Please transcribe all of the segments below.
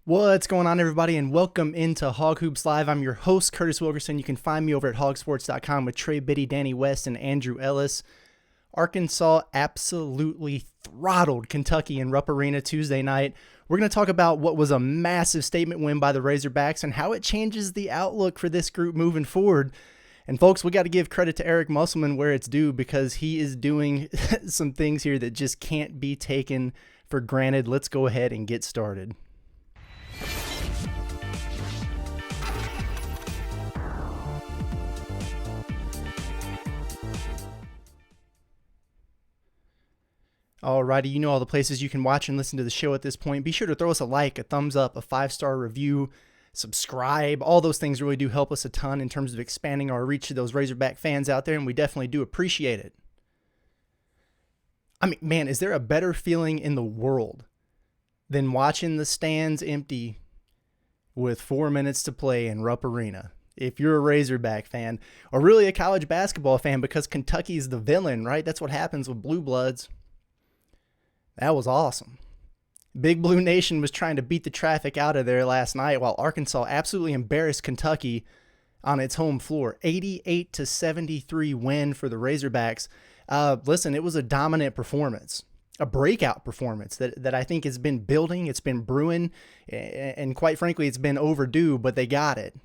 What's going on, everybody, and welcome into Hawg Hoops Live. I'm your host, Curtis Wilkerson. You can find me over at HawgSports.com with Trey Biddy, Danny West, and Andrew Ellis. Arkansas absolutely throttled Kentucky in Rupp Arena Tuesday night. We're going to talk about what was a massive statement win by the Razorbacks and how it changes the outlook for this group moving forward. And folks, we got to give credit to Eric Musselman where it's due because he is doing some things here that just can't be taken for granted. Let's go ahead and get started. Alrighty, you know all the places you can watch and listen to the show at this point. Be sure to throw us a like, a thumbs up, a 5-star review, subscribe. All those things really do help us a ton in terms of expanding our reach to those Razorback fans out there, and we definitely do appreciate it. I mean, man, is there a better feeling in the world than watching the stands empty with 4 minutes to play in Rupp Arena? If you're a Razorback fan, or really a college basketball fan, because Kentucky's the villain, right? That's what happens with Blue Bloods. That was awesome. Big Blue Nation was trying to beat the traffic out of there last night while Arkansas absolutely embarrassed Kentucky on its home floor. 88-73 win for the Razorbacks. Listen, it was a dominant performance, a breakout performance that I think has been building, it's been brewing, and quite frankly, it's been overdue, but they got it.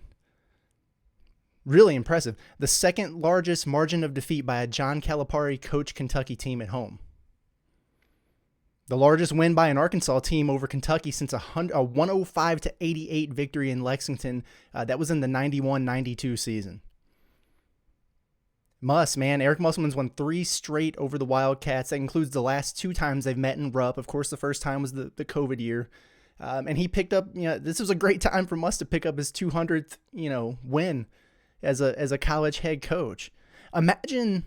Really impressive. The second largest margin of defeat by a John Calipari coached Kentucky team at home. The largest win by an Arkansas team over Kentucky since a 105-88 victory in Lexington. That was in the 91-92 season. Eric Musselman's won 3 straight over the Wildcats. That includes the last 2 times they've met in Rupp. Of course, the first time was the COVID year. And he picked up, this was a great time for Muss to pick up his 200th, win as a college head coach. Imagine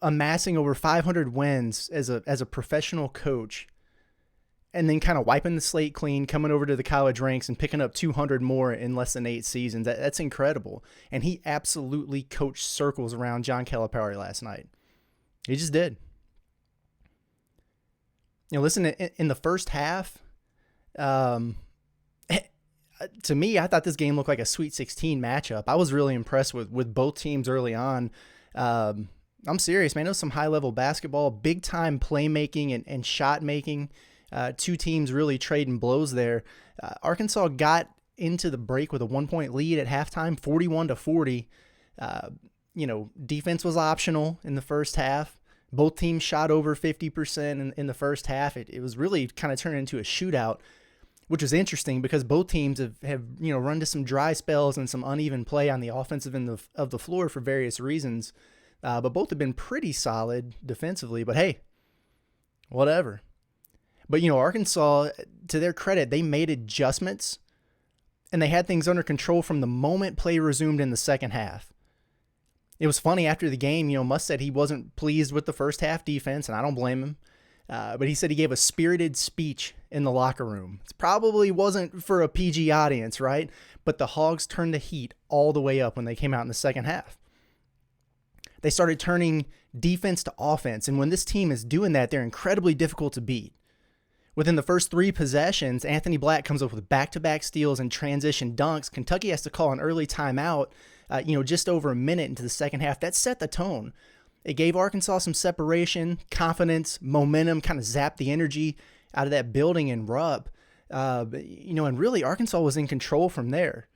amassing over 500 wins as a professional coach and then kind of wiping the slate clean, coming over to the college ranks and picking up 200 more in less than 8 seasons. That's incredible. And he absolutely coached circles around John Calipari last night. He just did. Listen, in the first half, to me, I thought this game looked like a Sweet 16 matchup. I was really impressed with both teams early on. I'm serious, man. It was some high-level basketball, big-time playmaking and shot-making. 2 teams really trading blows there. Arkansas got into the break with a 1-point lead at halftime, 41-40. Defense was optional in the first half. Both teams shot over 50% in the first half. It was really kind of turning into a shootout, which was interesting because both teams have run to some dry spells and some uneven play on the offensive end of the floor for various reasons. But both have been pretty solid defensively. But hey, whatever. But, Arkansas, to their credit, they made adjustments, and they had things under control from the moment play resumed in the second half. It was funny after the game, Muss said he wasn't pleased with the first half defense, and I don't blame him. But he said he gave a spirited speech in the locker room. It probably wasn't for a PG audience, right? But the Hogs turned the heat all the way up when they came out in the second half. They started turning defense to offense, and when this team is doing that, they're incredibly difficult to beat. Within the first 3 possessions, Anthony Black comes up with back-to-back steals and transition dunks. Kentucky has to call an early timeout, just over a minute into the second half. That set the tone. It gave Arkansas some separation, confidence, momentum, kind of zapped the energy out of that building in Rupp. And really Arkansas was in control from there.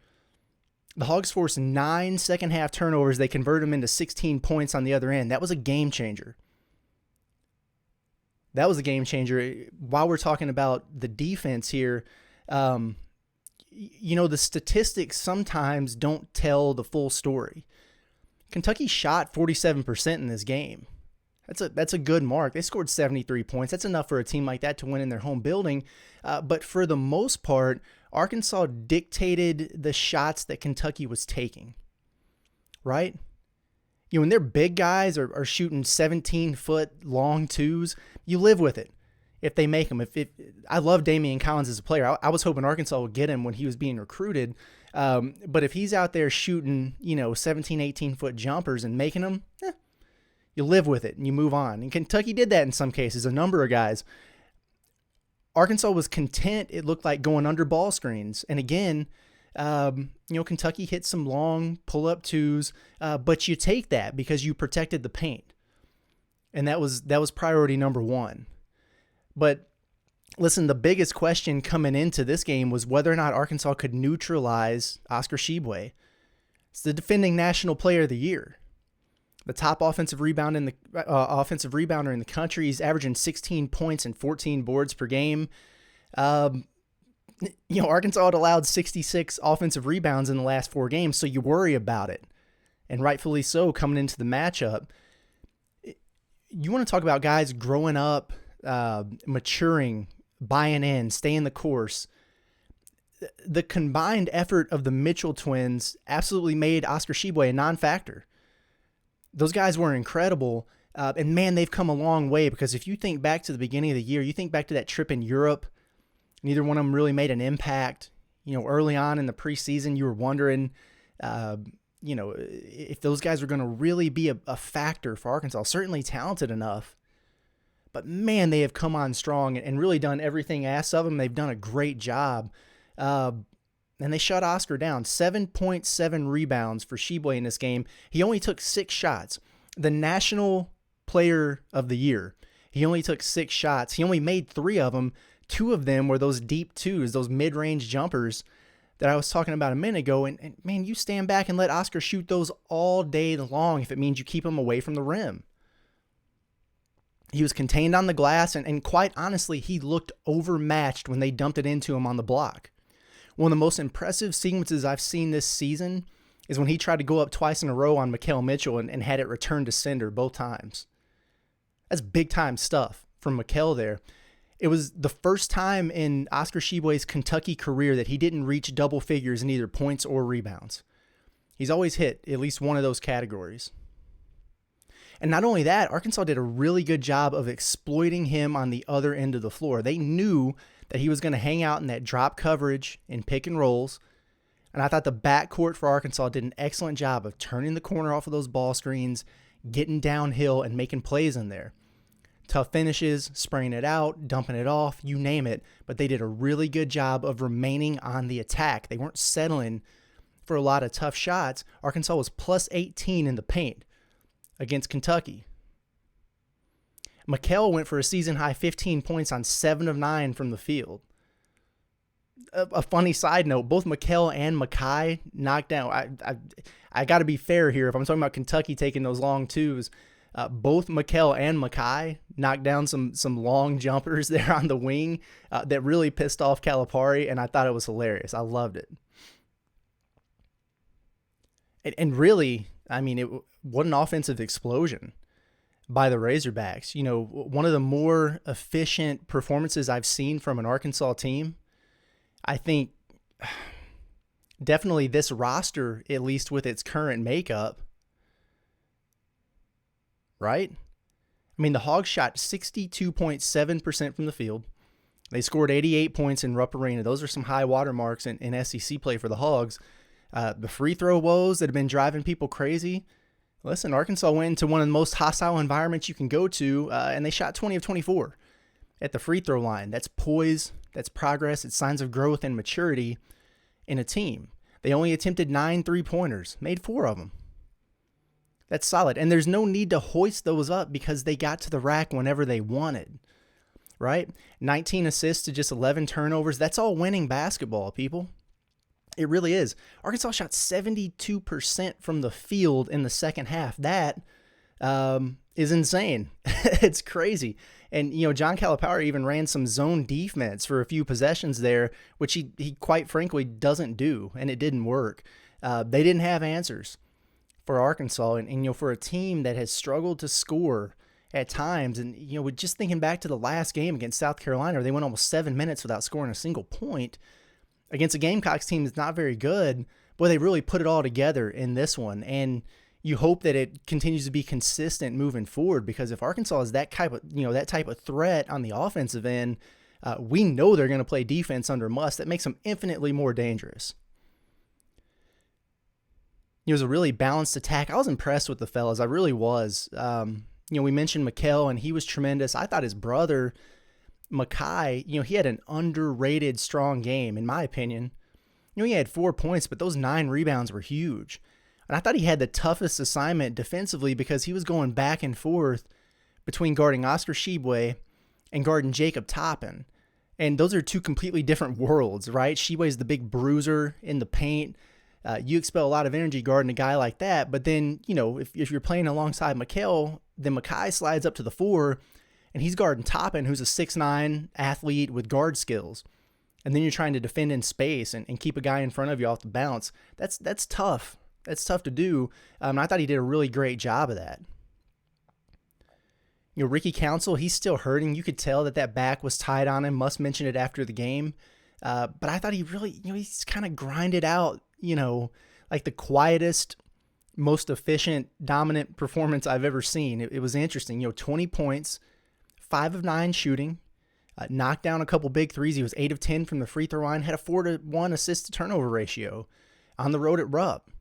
The Hogs forced 9 second-half turnovers. They converted them into 16 points on the other end. That was a game changer. While we're talking about the defense here, the statistics sometimes don't tell the full story. Kentucky shot 47% in this game. That's a good mark. They scored 73 points. That's enough for a team like that to win in their home building. But for the most part, Arkansas dictated the shots that Kentucky was taking, right? When their big guys are shooting 17-foot long twos, you live with it if they make them. I love Damian Collins as a player. I was hoping Arkansas would get him when he was being recruited. But if he's out there shooting, 17, 18-foot jumpers and making them, you live with it and you move on. And Kentucky did that in some cases, a number of guys. Arkansas was content, it looked like, going under ball screens. And again, Kentucky hit some long pull-up twos, but you take that because you protected the paint. And that was priority number one. But listen, the biggest question coming into this game was whether or not Arkansas could neutralize Oscar Tshiebwe. It's the defending National Player of the Year. The top offensive rebounder in the country. He's averaging 16 points and 14 boards per game. Arkansas had allowed 66 offensive rebounds in the last 4 games, so you worry about it, and rightfully so coming into the matchup. You want to talk about guys growing up, maturing, buying in, staying the course. The combined effort of the Mitchell twins absolutely made Oscar Tshiebwe a non-factor. Those guys were incredible, and man, they've come a long way, because if you think back to the beginning of the year, you think back to that trip in Europe, neither one of them really made an impact. Early on in the preseason, you were wondering, if those guys were going to really be a factor for Arkansas. Certainly talented enough, but man, they have come on strong and really done everything asked of them. They've done a great job. And they shut Oscar down. 7.7 rebounds for Tshiebwe in this game. He only took 6 shots. The National Player of the Year, he only took 6 shots. He only made 3 of them. 2 of them were those deep twos, those mid-range jumpers that I was talking about a minute ago. And man, you stand back and let Oscar shoot those all day long if it means you keep him away from the rim. He was contained on the glass, and quite honestly, he looked overmatched when they dumped it into him on the block. One of the most impressive sequences I've seen this season is when he tried to go up twice in a row on Mikael Mitchell and had it returned to sender both times. That's big-time stuff from Mikael there. It was the first time in Oscar Tshiebwe's Kentucky career that he didn't reach double figures in either points or rebounds. He's always hit at least one of those categories. And not only that, Arkansas did a really good job of exploiting him on the other end of the floor. They knew that he was going to hang out in that drop coverage and pick and rolls. And I thought the backcourt for Arkansas did an excellent job of turning the corner off of those ball screens, getting downhill, and making plays in there. Tough finishes, spraying it out, dumping it off, you name it. But they did a really good job of remaining on the attack. They weren't settling for a lot of tough shots. Arkansas was plus 18 in the paint against Kentucky. Mikael went for a season-high 15 points on 7 of 9 from the field. A funny side note, both Mikael and Makai knocked down. I got to be fair here. If I'm talking about Kentucky taking those long twos, both Mikael and Makai knocked down some long jumpers there on the wing that really pissed off Calipari, and I thought it was hilarious. I loved it. And really, what an offensive explosion by the Razorbacks. One of the more efficient performances I've seen from an Arkansas team. I think definitely this roster, at least with its current makeup, right? The Hogs shot 62.7% from the field. They scored 88 points in Rupp Arena. Those are some high water marks in SEC play for the Hogs. The free throw woes that have been driving people crazy. Listen, Arkansas went into one of the most hostile environments you can go to, and they shot 20 of 24 at the free throw line. That's poise, that's progress, it's signs of growth and maturity in a team. They only attempted 9 3-pointers, made 4 of them. That's solid, and there's no need to hoist those up because they got to the rack whenever they wanted, right? 19 assists to just 11 turnovers. That's all winning basketball, people. It really is. Arkansas shot 72% from the field in the second half. That is insane. It's crazy. And, John Calipari even ran some zone defense for a few possessions there, which he quite frankly doesn't do, and it didn't work. They didn't have answers for Arkansas. And for a team that has struggled to score at times, and, with just thinking back to the last game against South Carolina, where they went almost 7 minutes without scoring a single point, against a Gamecocks team that's not very good, boy, they really put it all together in this one. And you hope that it continues to be consistent moving forward, because if Arkansas is that type of threat on the offensive end, we know they're going to play defense under Muss. That makes them infinitely more dangerous. It was a really balanced attack. I was impressed with the fellas. I really was. We mentioned Mikael, and he was tremendous. I thought his brother Mackay, he had an underrated strong game, in my opinion. He had 4 points, but those 9 rebounds were huge. And I thought he had the toughest assignment defensively because he was going back and forth between guarding Oscar Tshiebwe and guarding Jacob Toppin. And those are two completely different worlds, right? Tshiebwe's the big bruiser in the paint. You expel a lot of energy guarding a guy like that. But then, if you're playing alongside Mikal, then Mackay slides up to the 4, and he's guarding Toppin, who's a 6'9" athlete with guard skills. And then you're trying to defend in space and keep a guy in front of you off the bounce. That's tough. That's tough to do. I thought he did a really great job of that. Ricky Council, he's still hurting. You could tell that back was tied on him. Must mention it after the game. But I thought he really, he's kind of grinded out, like the quietest, most efficient, dominant performance I've ever seen. It was interesting. 20 points, 5 of 9 shooting, knocked down a couple big threes. He was 8 of 10 from the free throw line, had a 4-to-1 assist to turnover ratio on the road at Rupp.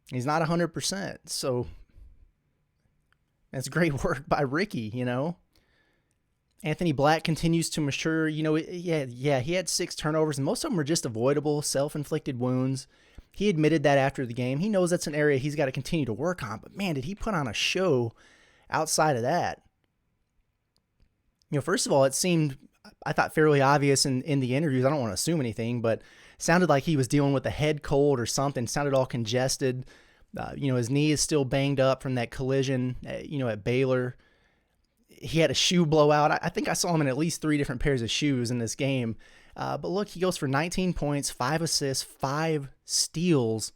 He's not 100%. So that's great work by Ricky, Anthony Black continues to mature. He had 6 turnovers, and most of them were just avoidable, self-inflicted wounds. He admitted that after the game. He knows that's an area he's got to continue to work on, but man, did he put on a show outside of that. First of all, it seemed, I thought, fairly obvious in the interviews. I don't want to assume anything, but sounded like he was dealing with a head cold or something. Sounded all congested. His knee is still banged up from that collision, at Baylor. He had a shoe blowout. I think I saw him in at least 3 different pairs of shoes in this game. But look, he goes for 19 points, 5 assists, 5 steals.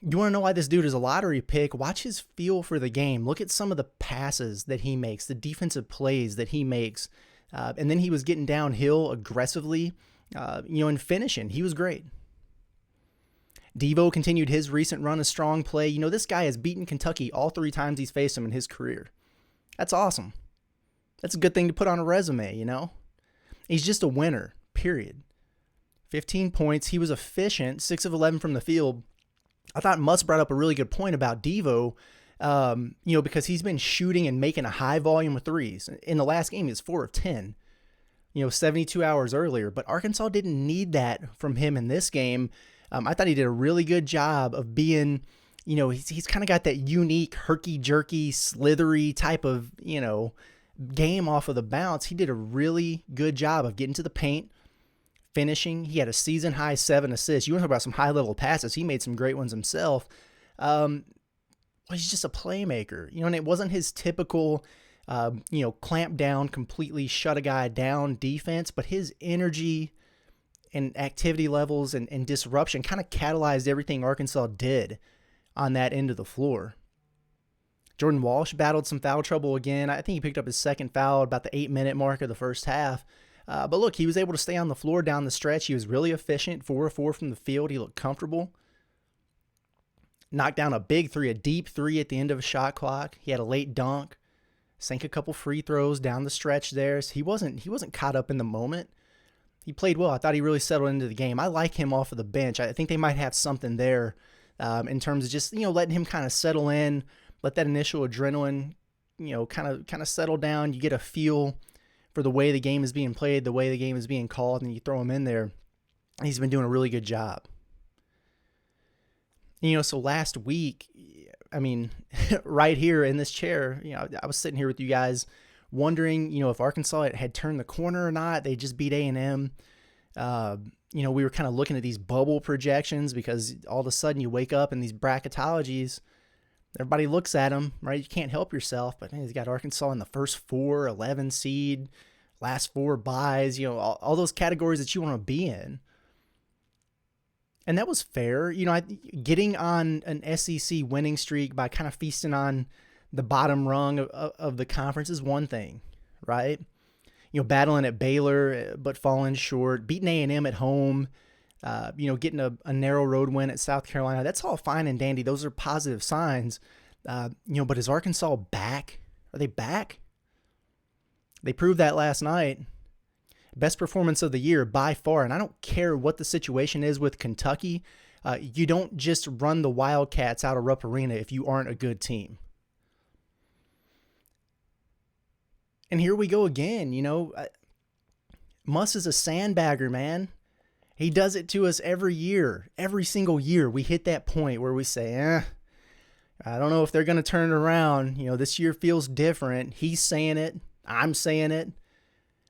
You want to know why this dude is a lottery pick? Watch his feel for the game. Look at some of the passes that he makes, the defensive plays that he makes. And then he was getting downhill aggressively, and finishing. He was great. Devo continued his recent run of strong play. This guy has beaten Kentucky all 3 times he's faced him in his career. That's awesome. That's a good thing to put on a resume, He's just a winner, period. 15 points. He was efficient, 6 of 11 from the field. I thought Muss brought up a really good point about Devo, because he's been shooting and making a high volume of threes. In the last game, he was 4 of 10, 72 hours earlier. But Arkansas didn't need that from him in this game. I thought he did a really good job of being, he's kind of got that unique herky-jerky, slithery type of, game off of the bounce. He did a really good job of getting to the paint, finishing. He had a season-high 7 assists. You want to talk about some high-level passes. He made some great ones himself. He's just a playmaker, and it wasn't his typical, clamp down, completely shut a guy down defense, but his energy and activity levels and disruption kind of catalyzed everything Arkansas did on that end of the floor. Jordan Walsh battled some foul trouble again. I think he picked up his second foul at about the 8-minute mark of the first half. But look, he was able to stay on the floor down the stretch. He was really efficient, 4 of 4 from the field. He looked comfortable. Knocked down a big 3, a deep 3 at the end of a shot clock. He had a late dunk, sank a couple free throws down the stretch there. So he wasn't caught up in the moment. He played well. I thought he really settled into the game. I like him off of the bench. I think they might have something there in terms of just, letting him kind of settle in, let that initial adrenaline, kind of settle down. You get a feel for the way the game is being played, the way the game is being called, and you throw him in there. He's been doing a really good job. So last week, right here in this chair, I was sitting here with you guys wondering, if Arkansas had turned the corner or not. They just beat A&M. We were kind of looking at these bubble projections because all of a sudden you wake up in these bracketologies. Everybody looks at them, right? You can't help yourself, but man, he's got Arkansas in the first 4, 11 seed, last 4 buys, all those categories that you want to be in. And that was fair. Getting on an SEC winning streak by kind of feasting on the bottom rung of the conference is one thing, right? Battling at Baylor, but falling short, beating A&M at home, getting a narrow road win at South Carolina. That's all fine and dandy. Those are positive signs. But is Arkansas back? Are they back? They proved that last night. Best performance of the year by far. And I don't care what the situation is with Kentucky. You don't just run the Wildcats out of Rupp Arena if you aren't a good team. And here we go again. Muss is a sandbagger, man. He does it to us every year. Every single year we hit that point where we say, I don't know if they're going to turn it around. This year feels different. He's saying it. I'm saying it.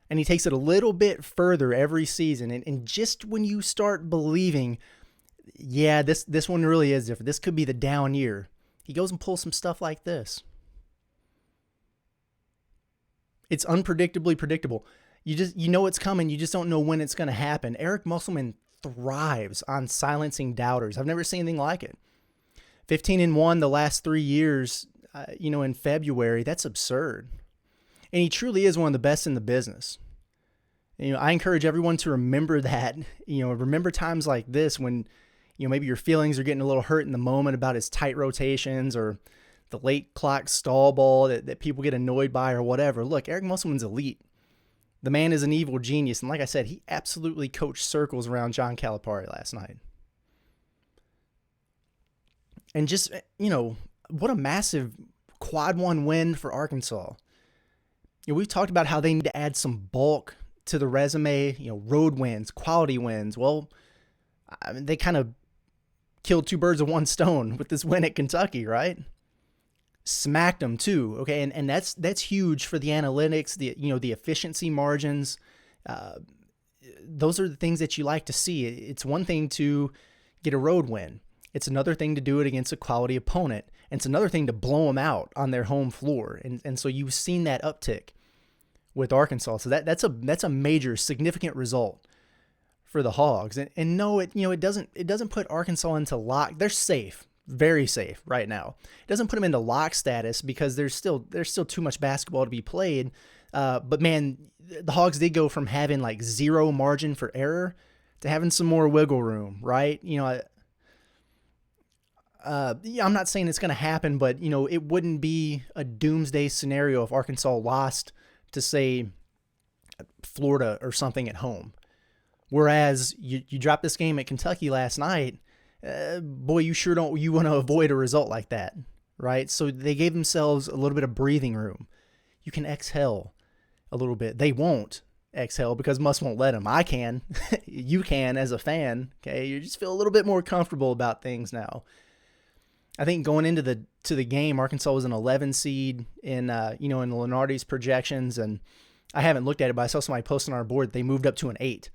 And he takes it a little bit further every season. And just when you start believing, yeah, this one really is different. This could be the down year. He goes and pulls some stuff like this. It's unpredictably predictable. You know it's coming. You just don't know when it's going to happen. Eric Musselman thrives on silencing doubters. I've never seen anything like it. 15-1 the last 3 years, in February. That's absurd. And he truly is one of the best in the business. I encourage everyone to remember that. Remember times like this when, maybe your feelings are getting a little hurt in the moment about his tight rotations or the late clock stall ball that people get annoyed by or whatever. Look, Eric Musselman's elite. The man is an evil genius. And like I said, he absolutely coached circles around John Calipari last night. And just, what a massive quad one win for Arkansas. We've talked about how they need to add some bulk to the resume, road wins, quality wins. Well, they kind of killed two birds with one stone with this win at Kentucky, right? Smacked them too, okay? And that's huge for the analytics, the efficiency margins. Those are the things that you like to see. It's one thing to get a road win. It's another thing to do it against a quality opponent. And it's another thing to blow them out on their home floor. And so you've seen that uptick with Arkansas. So that's a major, significant result for the Hogs. And no, it doesn't put Arkansas into lock. They're safe, very safe right now. It doesn't put them into lock status because there's still too much basketball to be played. But man, the Hogs did go from having like zero margin for error to having some more wiggle room, right? I'm not saying it's going to happen, but, it wouldn't be a doomsday scenario if Arkansas lost to, say, Florida or something at home. Whereas you dropped this game at Kentucky last night, boy, you want to avoid a result like that, right? So they gave themselves a little bit of breathing room. You can exhale a little bit. They won't exhale because Muss won't let them. I can. You can as a fan, okay? You just feel a little bit more comfortable about things now. I think going into the game, Arkansas was an 11 seed in in Lenardi's projections, and I haven't looked at it, but I saw somebody post on our board they moved up to an 8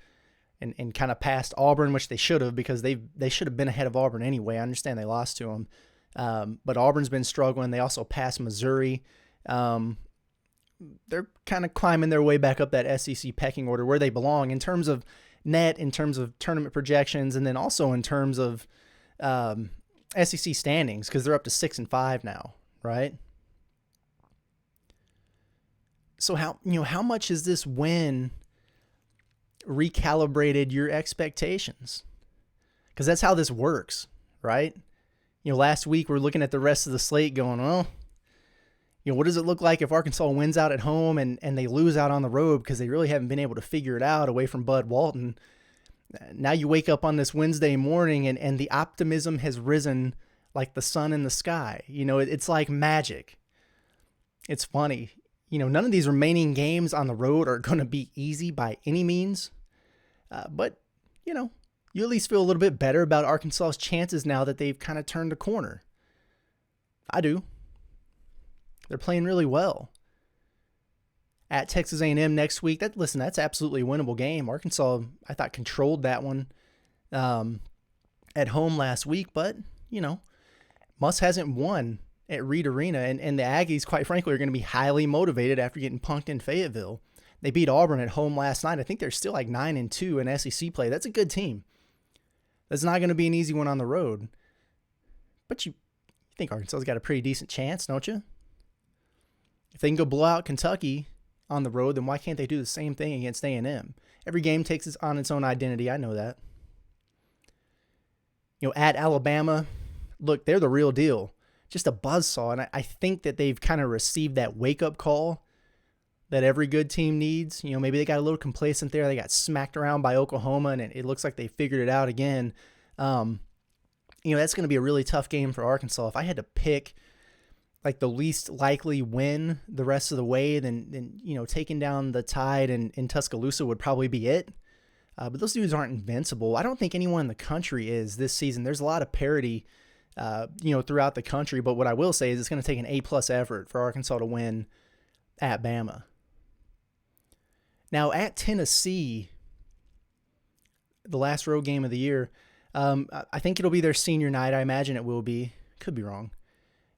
and kind of passed Auburn, which they should have because they should have been ahead of Auburn anyway. I understand they lost to them, but Auburn's been struggling. They also passed Missouri. They're kind of climbing their way back up that SEC pecking order where they belong in terms of net, in terms of tournament projections, and then also in terms of SEC standings because they're up to 6-5 now, right? So how much has this win recalibrated your expectations? Because that's how this works, right? Last week we're looking at the rest of the slate going, well, what does it look like if Arkansas wins out at home and they lose out on the road because they really haven't been able to figure it out away from Bud Walton? Now you wake up on this Wednesday morning and the optimism has risen like the sun in the sky. It's like magic. It's funny. None of these remaining games on the road are going to be easy by any means. But, you at least feel a little bit better about Arkansas's chances now that they've kind of turned the corner. I do. They're playing really well. At Texas A&M next week, that's absolutely a winnable game. Arkansas, I thought, controlled that one at home last week, but, Muss hasn't won at Reed Arena, and the Aggies, quite frankly, are going to be highly motivated after getting punked in Fayetteville. They beat Auburn at home last night. I think they're still like 9-2 in SEC play. That's a good team. That's not going to be an easy one on the road. But you think Arkansas's got a pretty decent chance, don't you? If they can go blow out Kentucky on the road, then why can't they do the same thing against A&M? Every game takes on its own identity. I know that. At Alabama, look, they're the real deal. Just a buzzsaw, and I think that they've kind of received that wake-up call that every good team needs. Maybe they got a little complacent there. They got smacked around by Oklahoma, and it looks like they figured it out again. That's going to be a really tough game for Arkansas. If I had to pick like the least likely win the rest of the way, then taking down the Tide in Tuscaloosa would probably be it. But those dudes aren't invincible. I don't think anyone in the country is this season. There's a lot of parity, throughout the country. But what I will say is it's going to take an A+ effort for Arkansas to win at Bama. Now at Tennessee, the last road game of the year, I think it'll be their senior night. I imagine it will be. Could be wrong.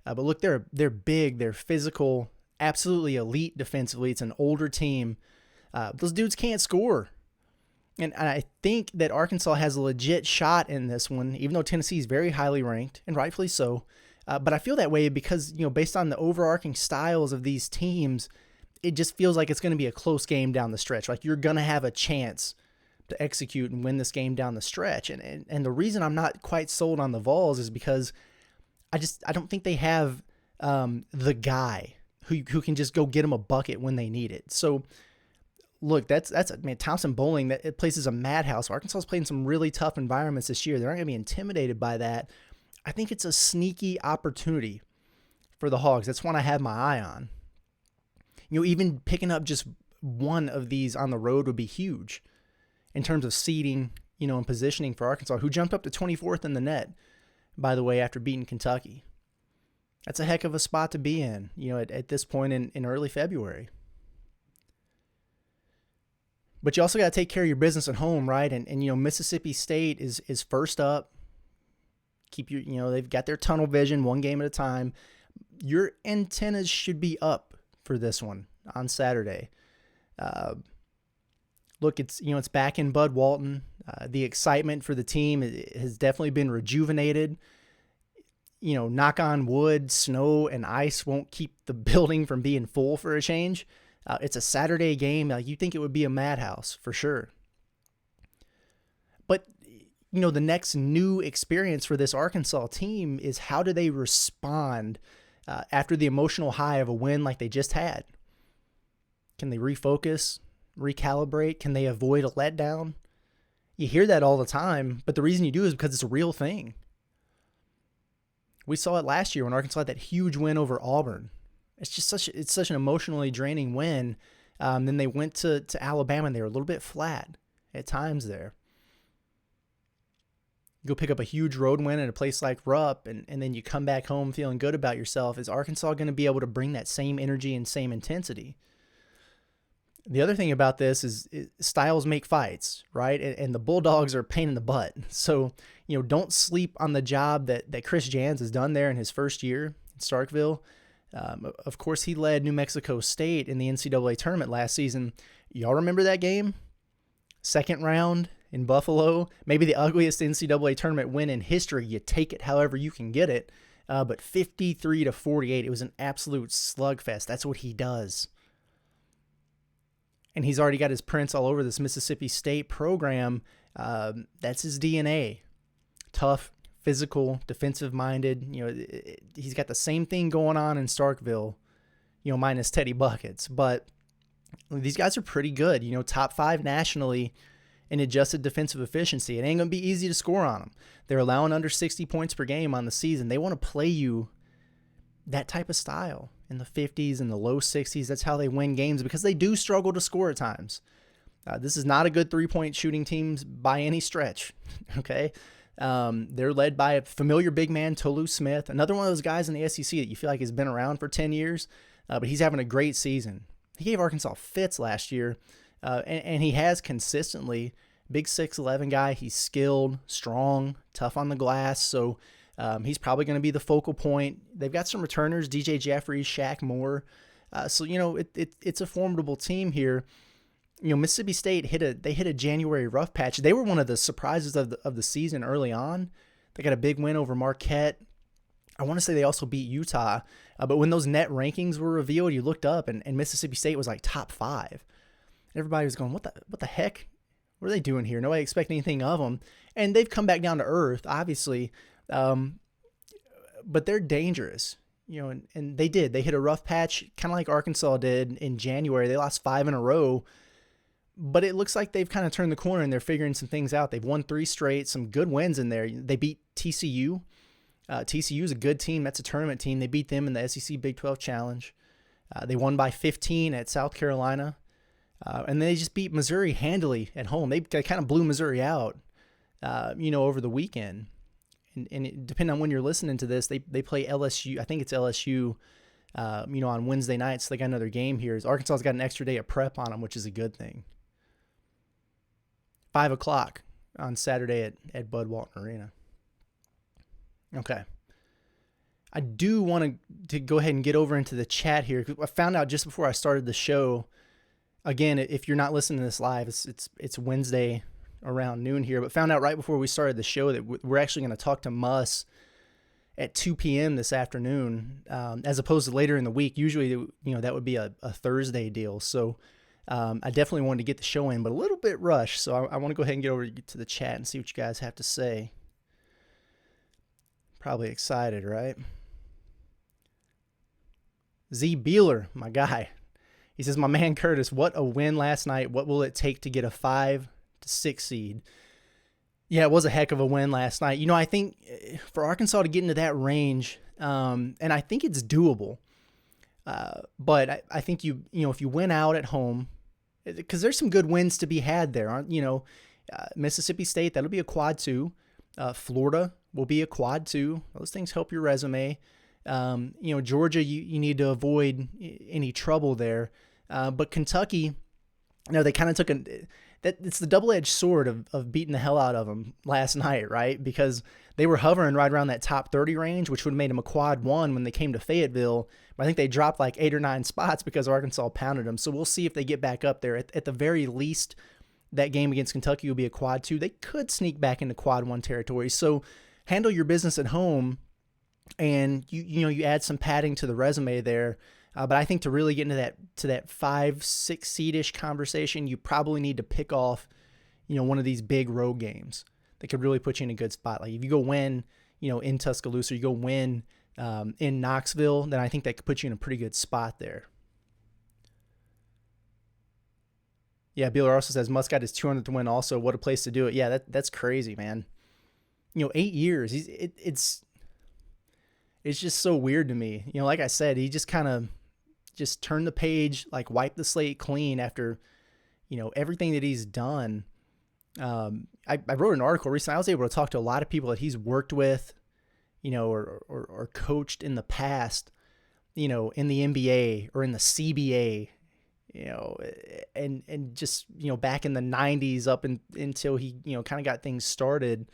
But look, they're big, they're physical, absolutely elite defensively. It's an older team. Those dudes can't score. And I think that Arkansas has a legit shot in this one, even though Tennessee is very highly ranked, and rightfully so. But I feel that way because, based on the overarching styles of these teams, it just feels like it's going to be a close game down the stretch. Like you're going to have a chance to execute and win this game down the stretch. And the reason I'm not quite sold on the Vols is because I don't think they have the guy who can just go get them a bucket when they need it. So look, that's Thompson Bowling, that place is a madhouse. Arkansas is playing some really tough environments this year. They're not going to be intimidated by that. I think it's a sneaky opportunity for the Hogs. That's one I have my eye on. Even picking up just one of these on the road would be huge in terms of seeding, and positioning for Arkansas, who jumped up to 24th in the net, by the way, after beating Kentucky. That's a heck of a spot to be in, at this point in early February. But you also got to take care of your business at home, right? And Mississippi State is first up. Keep they've got their tunnel vision, one game at a time. Your antennas should be up for this one on Saturday. Look, it's back in Bud Walton. The excitement for the team has definitely been rejuvenated. Knock on wood, snow and ice won't keep the building from being full for a change. It's a Saturday game. You'd think it would be a madhouse for sure. But, the next new experience for this Arkansas team is how do they respond after the emotional high of a win like they just had? Can they refocus, recalibrate? Can they avoid a letdown? You hear that all the time, but the reason you do is because it's a real thing. We saw it last year when Arkansas had that huge win over Auburn. It's just such an emotionally draining win. Then they went to Alabama and they were a little bit flat at times there. Go pick up a huge road win at a place like Rupp, and then you come back home feeling good about yourself. Is Arkansas going to be able to bring that same energy and same intensity? The other thing about this is styles make fights, right? And the Bulldogs are a pain in the butt. So, don't sleep on the job that Chris Jans has done there in his first year in Starkville. Of course, he led New Mexico State in the NCAA tournament last season. Y'all remember that game? Second round in Buffalo. Maybe the ugliest NCAA tournament win in history. You take it however you can get it. But 53-48, it was an absolute slugfest. That's what he does. And he's already got his prints all over this Mississippi State program. That's his DNA. Tough, physical, defensive-minded. He's got the same thing going on in Starkville, minus Teddy Buckets. But these guys are pretty good. Top 5 nationally in adjusted defensive efficiency. It ain't going to be easy to score on them. They're allowing under 60 points per game on the season. They want to play you that type of style in the 50s and the low 60s. That's how they win games because they do struggle to score at times. This is not a good three-point shooting team by any stretch, okay? They're led by a familiar big man, Tolu Smith, another one of those guys in the SEC that you feel like has been around for 10 years, but he's having a great season. He gave Arkansas fits last year, and he has consistently. Big 6'11" guy. He's skilled, strong, tough on the glass, so he's probably going to be the focal point. They've got some returners, DJ Jeffries, Shaq Moore. So, it's a formidable team here. Mississippi State hit a January rough patch. They were one of the surprises of the season early on. They got a big win over Marquette. I want to say they also beat Utah. But when those net rankings were revealed, you looked up and Mississippi State was like top 5. Everybody was going, what the heck? What are they doing here? Nobody expected anything of them. And they've come back down to earth, obviously. But they're dangerous, and they did. They hit a rough patch, kind of like Arkansas did in January. They lost 5 in a row, but it looks like they've kind of turned the corner and they're figuring some things out. They've won 3 straight, some good wins in there. They beat TCU TCU is a good team. That's a tournament team. They beat them in the SEC Big 12 Challenge. They won by 15 at South Carolina. And they just beat Missouri handily at home. They kind of blew Missouri out, over the weekend. And depending on when you're listening to this, they play LSU. I think it's LSU, on Wednesday night. So they got another game here. Arkansas's got an extra day of prep on them, which is a good thing. 5 o'clock on Saturday at Bud Walton Arena. Okay. I do want to go ahead and get over into the chat here. I found out just before I started the show. Again, if you're not listening to this live, it's Wednesday around noon here, but found out right before we started the show that we're actually going to talk to Muss at 2 p.m. this afternoon, as opposed to later in the week. Usually, that would be a Thursday deal. So I definitely wanted to get the show in, but a little bit rushed. So I want to go ahead and get over to the chat and see what you guys have to say. Probably excited, right? Z Beeler, my guy. He says, my man Curtis, what a win last night. What will it take to get a 5 to 6 seed? Yeah, it was a heck of a win last night. I think for Arkansas to get into that range, and I think it's doable. But I think if you win out at home, because there's some good wins to be had there. Mississippi State, that'll be a quad 2. Florida will be a quad 2. Those things help your resume. Georgia, you need to avoid any trouble there. But Kentucky, they kind of took it's the double-edged sword of beating the hell out of them last night, right? Because they were hovering right around that top 30 range, which would have made them a quad 1 when they came to Fayetteville. But I think they dropped like 8 or 9 spots because Arkansas pounded them. So we'll see if they get back up there. At the very least, that game against Kentucky will be a quad 2. They could sneak back into quad 1 territory. So handle your business at home, and you add some padding to the resume there. But I think to really get into that 5-6 seed-ish conversation, you probably need to pick off, one of these big road games that could really put you in a good spot. Like if you go win, in Tuscaloosa, you go win in Knoxville, then I think that could put you in a pretty good spot there. Yeah, Beeler also says Musk got his 200th win also. What a place to do it. Yeah, that's crazy, man. 8 years. It's just so weird to me. Like I said, he just kind of just turned the page, like wiped the slate clean after, everything that he's done. I wrote an article recently. I was able to talk to a lot of people that he's worked with, or coached in the past, in the NBA or in the CBA, and just, back in the 90s up until he, kind of got things started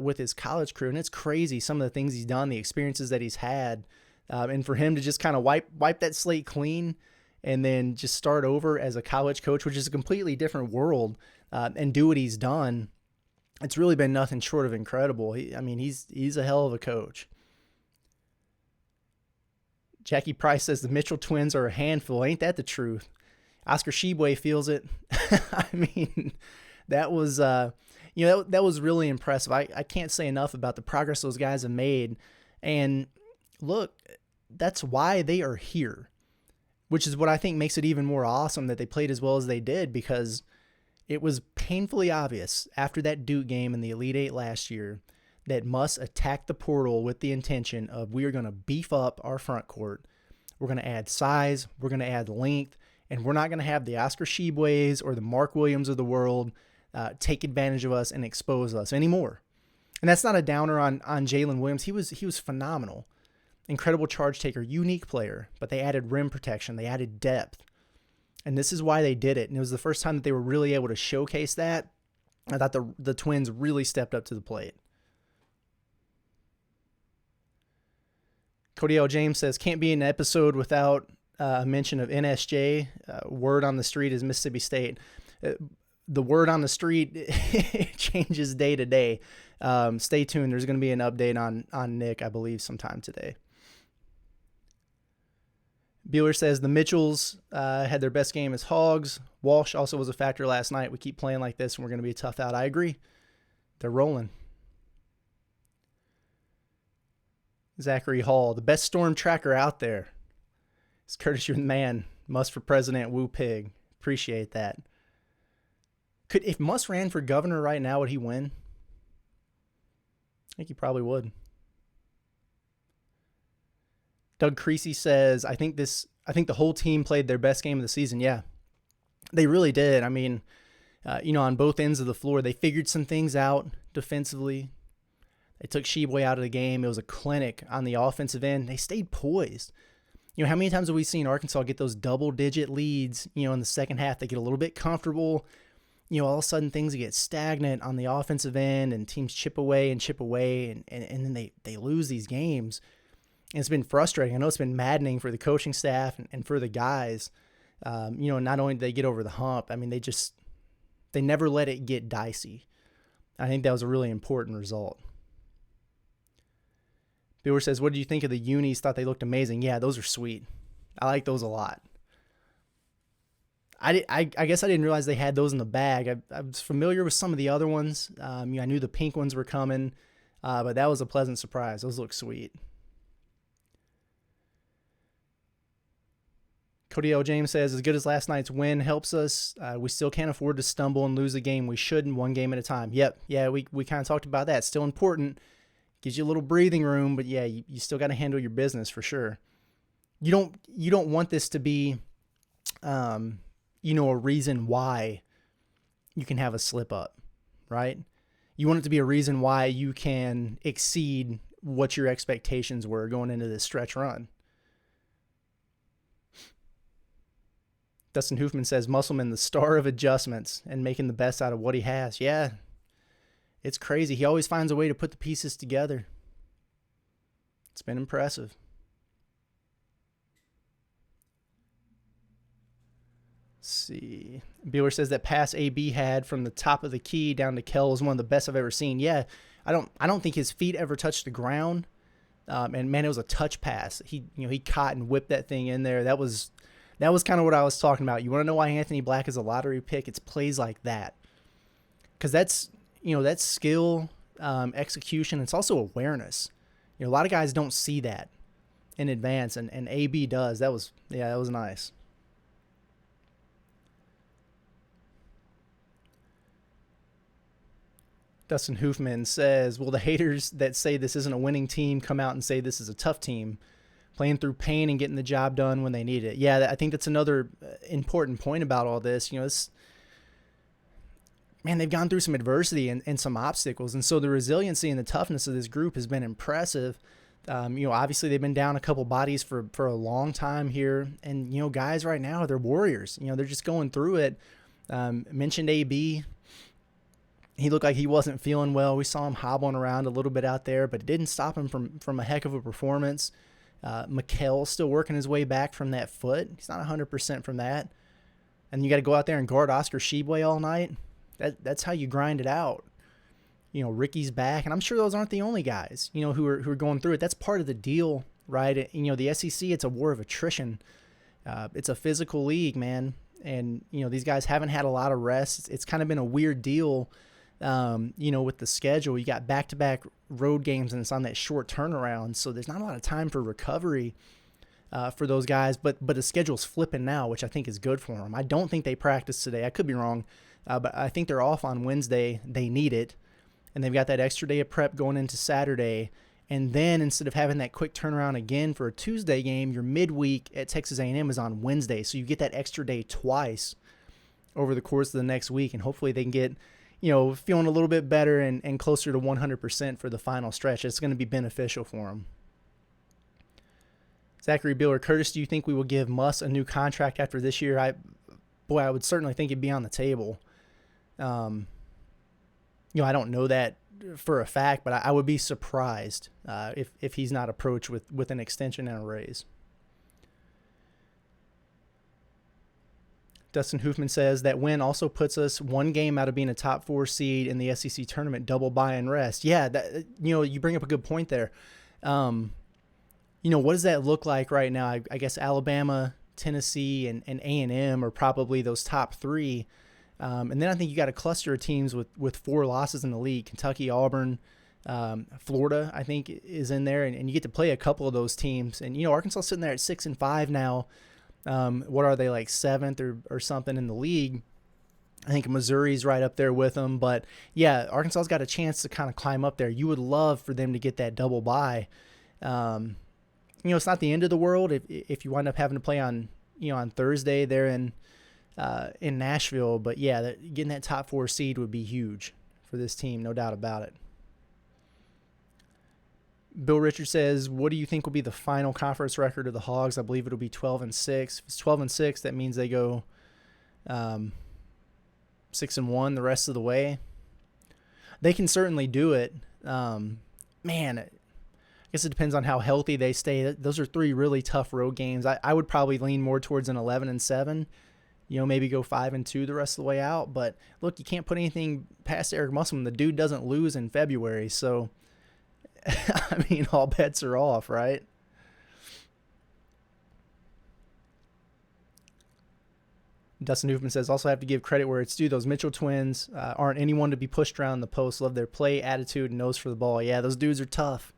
with his college career. And it's crazy, some of the things he's done, the experiences that he's had. And for him to just kind of wipe that slate clean and then just start over as a college coach, which is a completely different world, and do what he's done, it's really been nothing short of incredible. He's a hell of a coach. Jackie Price says the Mitchell twins are a handful. Ain't that the truth? Oscar Tshiebwe feels it. That was, that was really impressive. I can't say enough about the progress those guys have made. And look, that's why they are here, which is what I think makes it even more awesome that they played as well as they did, because it was painfully obvious after that Duke game in the Elite Eight last year that Muss attacked the portal with the intention of, we are going to beef up our front court. We're going to add size. We're going to add length. And we're not going to have the Oscar Tshiebwes or the Mark Williams of the world take advantage of us and expose us anymore. And that's not a downer on Jalen Williams. He was phenomenal. Incredible charge taker, unique player, but they added rim protection. They added depth. And this is why they did it. And it was the first time that they were really able to showcase that. I thought the Twins really stepped up to the plate. Cody L. James says, can't be an episode without a mention of NSJ. Word on the street is Mississippi State. The word on the street changes day to day. Stay tuned. There's going to be an update on Nick, I believe, sometime today. Bueller says the Mitchells had their best game as Hogs. Walsh also was a factor last night. We keep playing like this and we're going to be tough out. I agree. They're rolling. Zachary Hall, the best storm tracker out there. It's Curtis, you're the man. Muss for president, woo pig. Appreciate that. If Muss ran for governor right now, would he win? I think he probably would. Doug Creasy says, I think the whole team played their best game of the season. Yeah, they really did. I mean, on both ends of the floor, they figured some things out defensively. They took Tshiebwe out of the game. It was a clinic on the offensive end. They stayed poised. How many times have we seen Arkansas get those double-digit leads, in the second half? They get a little bit comfortable. All of a sudden things get stagnant on the offensive end and teams chip away, and then they lose these games. And it's been frustrating. I know it's been maddening for the coaching staff and for the guys. Not only did they get over the hump, I mean, they never let it get dicey. I think that was a really important result. Bill says, what did you think of the unis? Thought they looked amazing. Yeah, those are sweet. I like those a lot. I guess I didn't realize they had those in the bag. I was familiar with some of the other ones. I knew the pink ones were coming, but that was a pleasant surprise. Those look sweet. Cody L. James says, as good as last night's win helps us, we still can't afford to stumble and lose a game we shouldn't, one game at a time. Yep. Yeah, we kind of talked about that. It's still important. Gives you a little breathing room, but yeah, you still got to handle your business for sure. You don't want this to be, a reason why you can have a slip up, right? You want it to be a reason why you can exceed what your expectations were going into this stretch run. Dustin Hoofman says, Musselman, the star of adjustments and making the best out of what he has. Yeah. It's crazy. He always finds a way to put the pieces together. It's been impressive. Let's see. Beeler says that pass AB had from the top of the key down to Kell was one of the best I've ever seen. Yeah, I don't think his feet ever touched the ground. And man, it was a touch pass. He caught and whipped that thing in there. That was kind of what I was talking about. You want to know why Anthony Black is a lottery pick? It's plays like that. Because that's skill, execution. It's also awareness. A lot of guys don't see that in advance, and AB does. That was nice. Dustin Hoofman says, will the haters that say this isn't a winning team come out and say this is a tough team, playing through pain and getting the job done when they need it? Yeah, I think that's another important point about all this. Man, they've gone through some adversity and some obstacles. And so the resiliency and the toughness of this group has been impressive. Obviously they've been down a couple bodies for a long time here. And, guys right now, they're warriors. They're just going through it. Mentioned AB. He looked like he wasn't feeling well. We saw him hobbling around a little bit out there, but it didn't stop him from a heck of a performance. Mikkel's still working his way back from that foot. He's not 100% from that. And you got to go out there and guard Oscar Tshiebwe all night. That's how you grind it out. Ricky's back, and I'm sure those aren't the only guys, who are going through it. That's part of the deal, right? The SEC, it's a war of attrition. It's a physical league, man. And, these guys haven't had a lot of rest. It's kind of been a weird deal, with the schedule. You got back-to-back road games, and it's on that short turnaround. So there's not a lot of time for recovery for those guys. But the schedule's flipping now, which I think is good for them. I don't think they practiced today. I could be wrong. But I think they're off on Wednesday. They need it. And they've got that extra day of prep going into Saturday. And then instead of having that quick turnaround again for a Tuesday game, your midweek at Texas A&M is on Wednesday. So you get that extra day twice over the course of the next week. And hopefully they can get, feeling a little bit better and closer to 100% for the final stretch. It's going to be beneficial for them. Zachary Biller, Curtis, do you think we will give Muss a new contract after this year? I would certainly think it'd be on the table. I don't know that for a fact, but I would be surprised if he's not approached with an extension and a raise. Dustin Hoofman says that win also puts us one game out of being a top 4 seed in the SEC tournament, double bye and rest. Yeah, you bring up a good point there. What does that look like right now? I guess Alabama, Tennessee, and A&M are probably those top 3. And then I think you got a cluster of teams with 4 losses in the league. Kentucky, Auburn, Florida, I think, is in there. And you get to play a couple of those teams. And, Arkansas sitting there at 6-5 now. What are they, like 7th or something in the league? I think Missouri's right up there with them. But, yeah, Arkansas's got a chance to kind of climb up there. You would love for them to get that double bye. it's not the end of the world if you wind up having to play on, on Thursday there in Nashville. But yeah, getting that top 4 seed would be huge for this team, no doubt about it. Bill Richard says, what do you think will be the final conference record of the Hogs? I believe it'll be 12-6. If it's 12-6, that means they go 6-1 the rest of the way. They can certainly do it. Man, I guess it depends on how healthy they stay. Those are 3 really tough road games. I would probably lean more towards an 11-7. Maybe go 5-2 the rest of the way out. But look, you can't put anything past Eric Musselman. The dude doesn't lose in February, so I mean, all bets are off, right? Dustin Hoofman says, also have to give credit where it's due. Those Mitchell twins aren't anyone to be pushed around the post. Love their play, attitude, and nose for the ball. Yeah, those dudes are tough.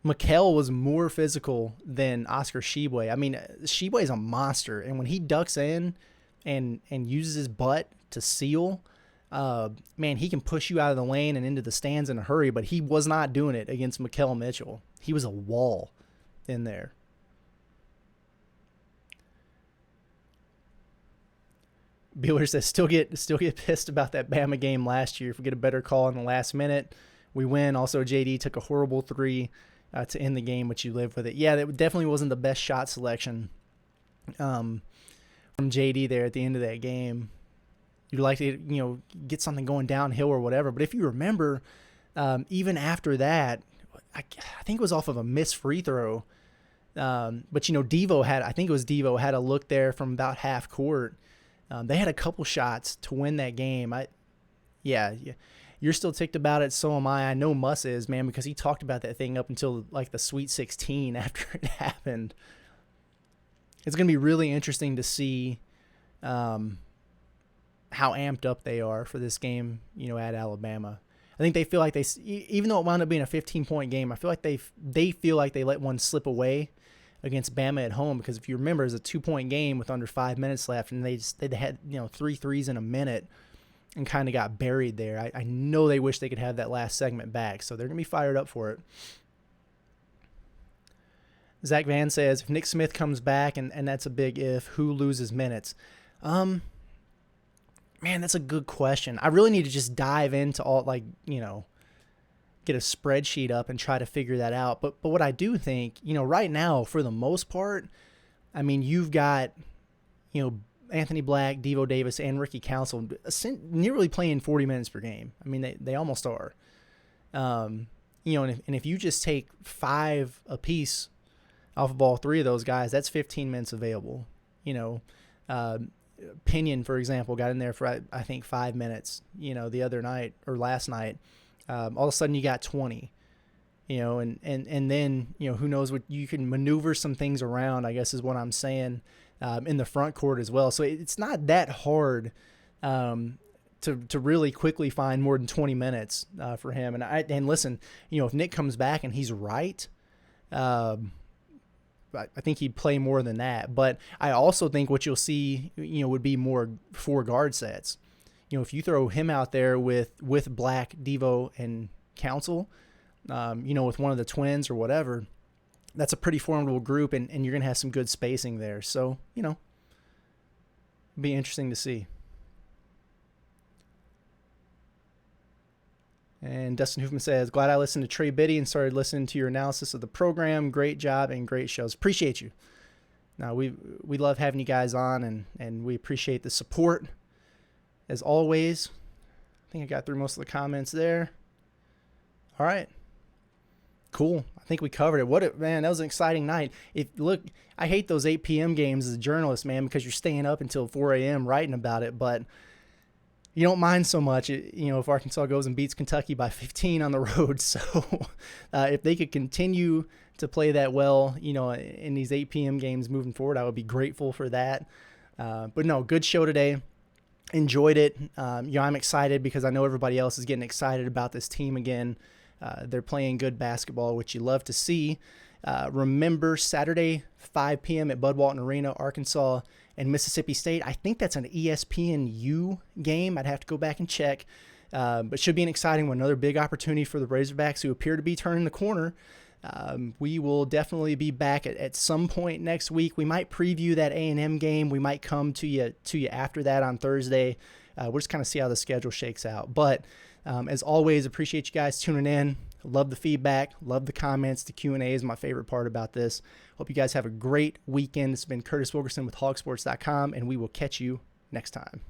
Mikal was more physical than Oscar Tshiebwe. I mean, Tshiebwe is a monster, and when he ducks in and uses his butt to seal, man, he can push you out of the lane and into the stands in a hurry, but he was not doing it against Mikal Mitchell. He was a wall in there. Bueller says, still get pissed about that Bama game last year. If we get a better call in the last minute, we win. Also, JD took a horrible 3 to end the game, but you live with it. Yeah, that definitely wasn't the best shot selection from JD there at the end of that game. You'd like to, get something going downhill or whatever. But if you remember, even after that, I think it was off of a missed free throw. But, Devo had a look there from about half court. They had a couple shots to win that game. Yeah, you're still ticked about it. So am I. I know Muss is, man, because he talked about that thing up until like the Sweet 16 after it happened. It's going to be really interesting to see how amped up they are for this game, at Alabama. I think they feel like even though it wound up being a 15-point game, I feel like they feel like they let one slip away against Bama at home, because if you remember, it was a 2-point game with under 5 minutes left, and they had 3 threes in a minute and kind of got buried there. I know they wish they could have that last segment back, so they're going to be fired up for it. Zach Van says, if Nick Smith comes back, and that's a big if, who loses minutes? Man, that's a good question. I really need to just dive into all, get a spreadsheet up and try to figure that out. But what I do think, right now, for the most part, I mean, you've got, Anthony Black, Devo Davis, and Ricky Council nearly playing 40 minutes per game. I mean, they almost are. And if you just take 5 apiece off of all 3 of those guys, that's 15 minutes available. Pinion, for example, got in there for, I think, 5 minutes, the other night or last night. All of a sudden you got 20, and then, who knows what you can maneuver some things around, I guess is what I'm saying, in the front court as well. So it's not that hard to really quickly find more than 20 minutes for him. And listen, if Nick comes back and he's right, I think he'd play more than that. But I also think what you'll see, would be more 4 guard sets. If you throw him out there with Black, Devo, and Council, with one of the twins or whatever, that's a pretty formidable group, and you're going to have some good spacing there. So, it'll be interesting to see. And Dustin Hoofman says, glad I listened to Trey Biddy and started listening to your analysis of the program. Great job and great shows. Appreciate you. Now, we love having you guys on, and we appreciate the support. As always, I think I got through most of the comments there. All right. Cool. I think we covered it. Man, that was an exciting night. I hate those 8 p.m. games as a journalist, man, because you're staying up until 4 a.m. writing about it, but you don't mind so much, if Arkansas goes and beats Kentucky by 15 on the road. So if they could continue to play that well, in these 8 p.m. games moving forward, I would be grateful for that. But no, good show today. Enjoyed it. I'm excited because I know everybody else is getting excited about this team again. They're playing good basketball, which you love to see. Remember, Saturday, 5 p.m. at Bud Walton Arena, Arkansas and Mississippi State. I think that's an ESPNU game. I'd have to go back and check. But should be an exciting one. Another big opportunity for the Razorbacks, who appear to be turning the corner. We will definitely be back at some point next week. We might preview that A&M game. We might come to you after that on Thursday. We'll just kind of see how the schedule shakes out. But as always, appreciate you guys tuning in. Love the feedback. Love the comments. The Q&A is my favorite part about this. Hope you guys have a great weekend. This has been Curtis Wilkerson with HawgSports.com, and we will catch you next time.